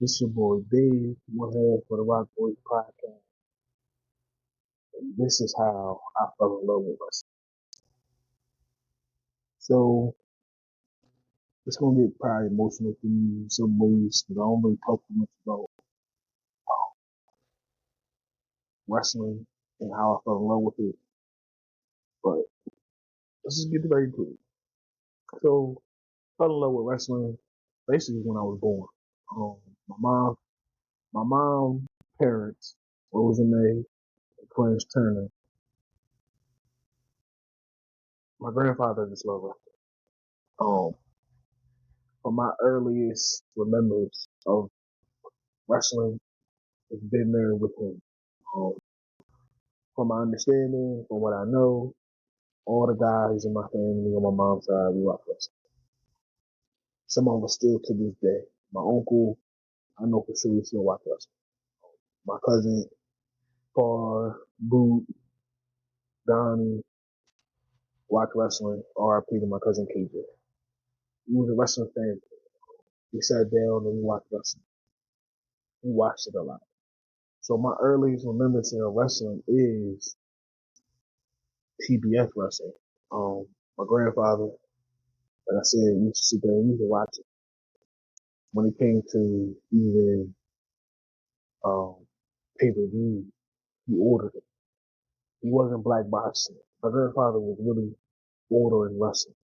This your boy Dave, one half for the Rock Boys podcast. And this is how I fell in love with wrestling. So it's gonna get probably emotional for me in some ways because I don't really talk too much about wrestling and how I fell in love with it. But let's just get right to it. So I fell in love with wrestling basically when I was born. Um, my mom, my mom, parents, Rosenay, and Clarence Turner. My grandfather just loved wrestling. From my earliest remembrance of wrestling has been there with him. Um, from my understanding, from what I know, all the guys in my family on my mom's side, we watch wrestling. Some of us still to this day. My uncle, I know for sure he still watch wrestling. My cousin, Paul, Boot, Donnie, watch wrestling. R.I.P. to my cousin KJ. He was a wrestling fan. We sat down and we watched wrestling. We watched it a lot. So my earliest remembrance of wrestling is TBS wrestling. My grandfather, like I said, we used to sit there and we used to watch it. When it came to even pay per view, he ordered it. He wasn't black boxing. My grandfather was really ordering wrestling.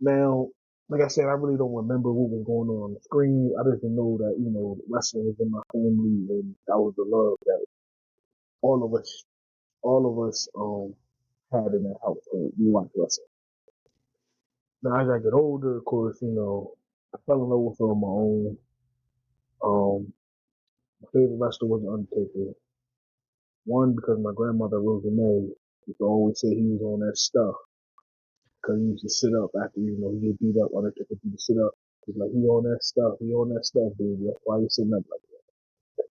Now, like I said, I really don't remember what was going on the screen. I just know that, wrestling was in my family and that was the love that all of us, had in that household. We watched wrestling. Now, as I get older, of course, I fell in love with it on my own. Um, my favorite wrestler was Undertaker. One, because my grandmother, Rosemary, used to always say he was on that stuff. Because he used to sit up after, he get beat up. Undertaker used to sit up. He's like, he on that stuff, baby. That's why he's sitting up like that.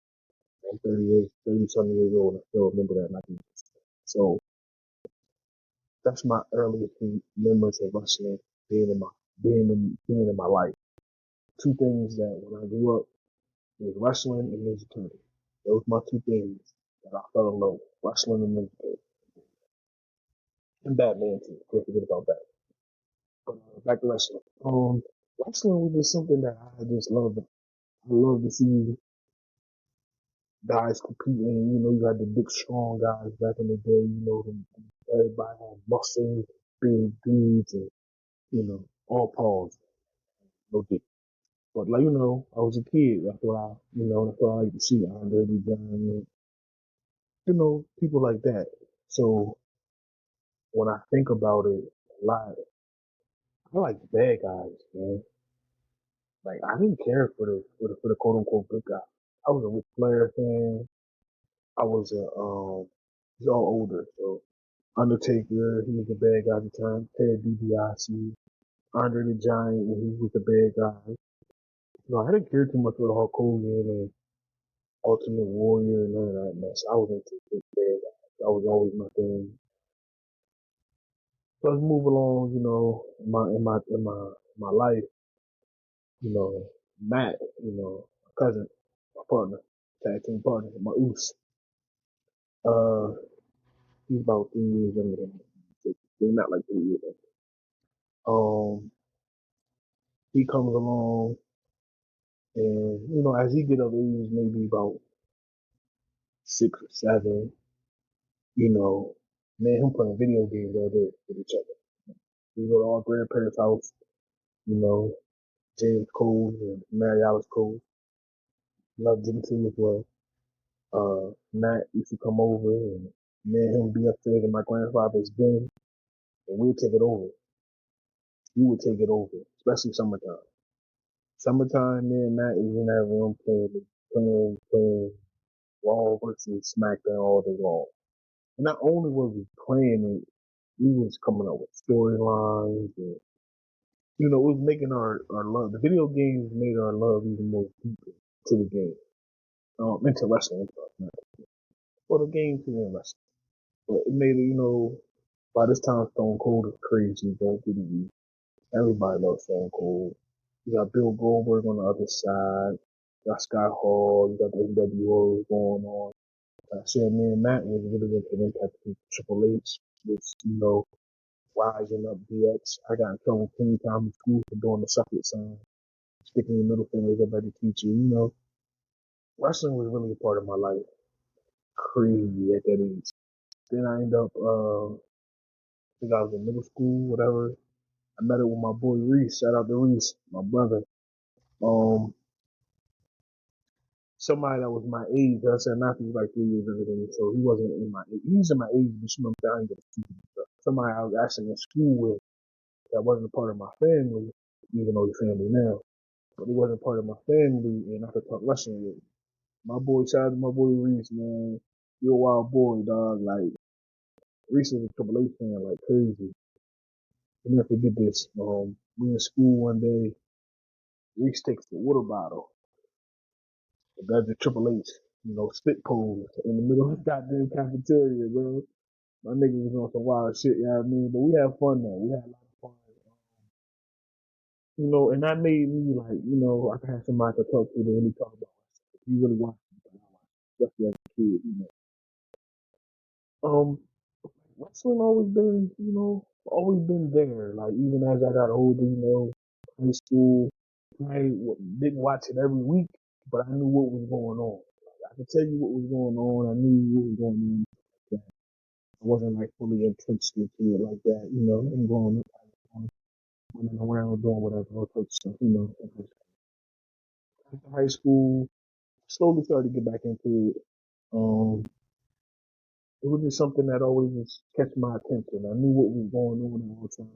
I'm 30 something years old. I still remember that. So that's my earliest memories of wrestling being in my, being in my life. Two things that when I grew up was wrestling and music theater. Those were my two things that I fell in love with. Wrestling and music theater. And Batman too. Can't forget about that. But back to wrestling. Wrestling was just something that I just loved. I love to see guys competing. You had the big, strong guys back in the day. Everybody had muscles, big dudes, and all pause, no dick. But I was a kid. That's what I like to see. Andre the Giant, people like that. So when I think about it a lot, I like the bad guys, man. Like I didn't care for the quote unquote good guy. I was a Ric Flair fan. I was he's all older, so Undertaker, he was the bad guy at the time. Ted DiBiase, Andre the Giant, when he was the bad guy. I didn't care too much for the Hulk Hogan and Ultimate Warrior and none of that mess. I was into the bad guys. That was always my thing. So let's move along, in my life, Matt, my cousin, my partner, tag team partner, my oos. Uh, he's about 3 years younger than me. They're not like 3 years younger. He comes along and, as he get of age, maybe about 6 or 7, you know, man, him playing video games all day with each other. We go to our grandparents' house, you know, James Cole and Mary Alice Cole. Love them too as well. Matt used to come over and me and him be upstairs in my grandfather's den and we'd take it over. He would take it over, especially summertime. Summertime, me and Matt is in that room playing Raw versus SmackDown all day long. And not only was we playing it, we was coming up with storylines and, it was making our love. The video games made our love even more deeper to the game. Into wrestling. Well, the game too in wrestling. But it made it, by this time Stone Cold is crazy, don't get it. Everybody loves Stone Cold. You got Bill Goldberg on the other side. got Scott Hall, you got the NWO going on. Like I said, me and Matt was really into the impact of Triple H, which, rising up DX. I got in trouble plenty of times in school for doing the suck it sign, sticking your middle fingers up at the teacher. Wrestling was really a part of my life. Crazy at that age. Then I ended up, I think I was in middle school, whatever. I met up with my boy Reese. Shout out to Reese, my brother. Um, Somebody that was my age. I said Matthew was like 3 years younger than me, so he wasn't in my age. He's in my age, but you know what I'm saying? Somebody I was actually in school with that wasn't a part of my family, even though he's family now. But he wasn't part of my family, and I could talk wrestling with. My boy, shout out to my boy Reese, man. You're a wild boy, dog. Like, Reese is a Triple H fan, like crazy. I'll never forget this. We in school one day. Reese takes the water bottle. That's the Triple H, spit pose in the middle of the goddamn cafeteria, bro. My nigga was on some wild shit, you know what I mean? But we had fun though. We had a lot of fun. And that made me like, I could have somebody to talk to really talk about myself. If you really watch it, especially as a kid. Um, Wrestling always been there. Like even as I got older, high school, I didn't watch it every week, but I knew what was going on. Like, I could tell you what was going on. I knew what was going on. Like I wasn't like fully entrenched into it like that, and growing up, I was running around doing whatever, all types of stuff. After high school, slowly started to get back into it. It was just something that always just catch my attention. I knew what was going on at all times.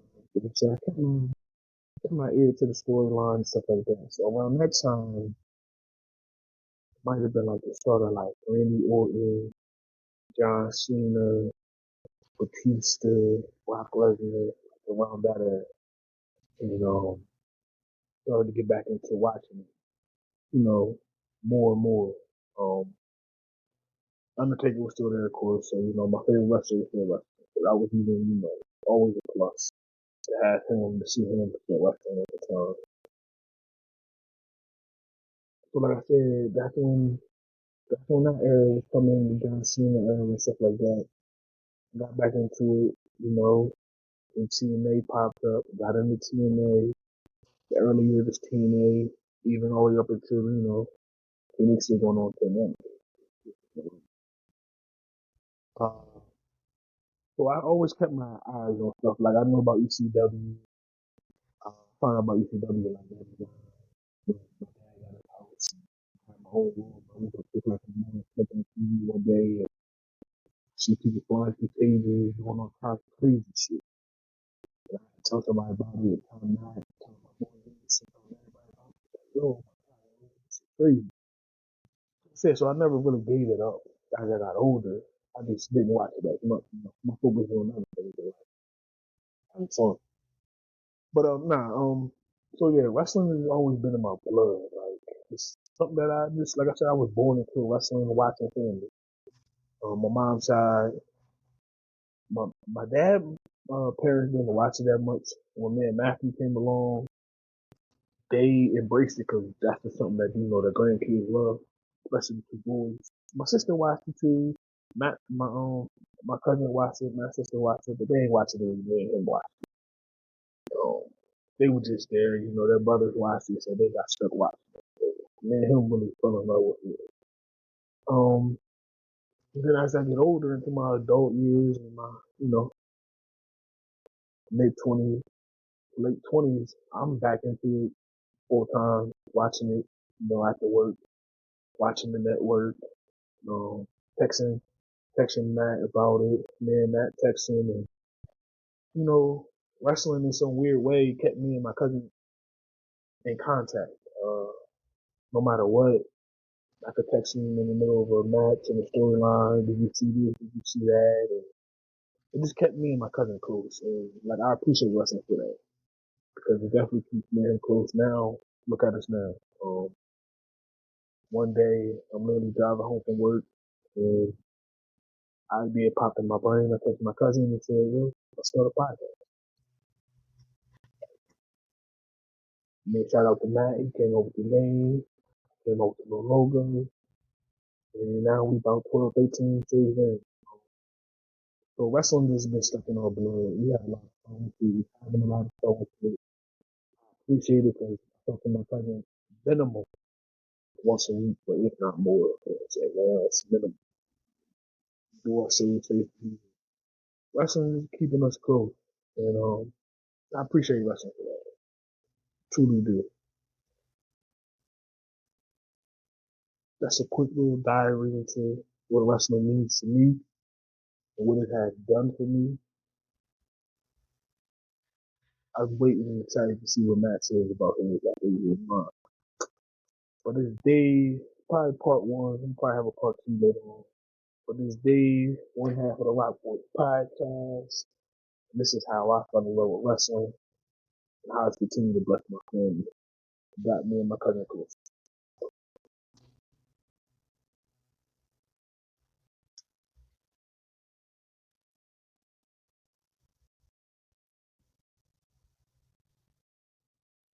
So I kept my ear to the storyline and stuff like that. So around that time, might have been like the start of like Randy Orton, John Cena, Batista, Brock Lesnar, around that era. And started to get back into watching it, more and more. Um, Undertaker was still there, of course. So, my favorite wrestler was still wrestling. But that was even, always a plus to have him, to see him still wrestling at the time. So, like I said, that's when that era was coming, the John Cena era and stuff like that. Got back into it, and TNA popped up, got into TNA, the early years of TNA, even all the way up until, Phoenix is going on to now. Uh, so I always kept my eyes on stuff. Like I know about ECW, found out about ECW like that. My dad got a house, had my whole room, but we would look like a man flipping TV one day and see people flying through cages, doing all kinds of crazy shit. And I had to tell somebody about it, tell Matt, tell my boy, tell everybody about it. Like, yo, my God, this is crazy. So I never really gave it up as I got older. I just didn't watch it as much. My focus was on other things. Like, fun. But so yeah, wrestling has always been in my blood. Like it's something that I just, like I said, I was born into a wrestling and watching family. My mom's side, my dad, parents didn't watch it that much. When me and Matthew came along, they embraced it because that's just something that the grandkids love, especially the two boys. My sister watched it too. My cousin watched it. My sister watched it, but they ain't watching it with me and him watch. They were just there. Their brothers watched it, so they got stuck watching it. Me and him really fell in love with it. Um, then as I get older into my adult years and my, mid 20s, late 20s, I'm back into it full time, watching it, after work, watching the network, um, texting, texting Matt about it, me and Matt texting, and, you know, wrestling in some weird way kept me and my cousin in contact. No matter what, I could text him in the middle of a match and a storyline. Did you see this? Did you see that? And it just kept me and my cousin close. And like I appreciate wrestling for that because it definitely keeps me and him close. Now, look at us now. One day I'm literally driving home from work and idea popped in my brain. I texted my cousin and said, "Yo, let's start a podcast." Made shout out to Matt. He came over to the game. came out with the little logo, and now we about 12, 13 straight events. So wrestling has been stuck in our blood. We have a lot of fun with it. We're having a lot of fun with it. Appreciate it because I talk to my cousin minimum once a week, but if not more. So now it's minimum. Do our safety. Wrestling is keeping us close, and I appreciate wrestling for that. Truly do. That's a quick little diary into what wrestling means to me and what it has done for me. I was waiting and excited to see what Matt says about him with that 8 years mine. But this day, probably part one, we'll probably have a part two later on. But this day, one half of the Rock Boys podcast. And this is how I fell in love with wrestling and how it's continued to bless my family. Got me and my cousin Chris.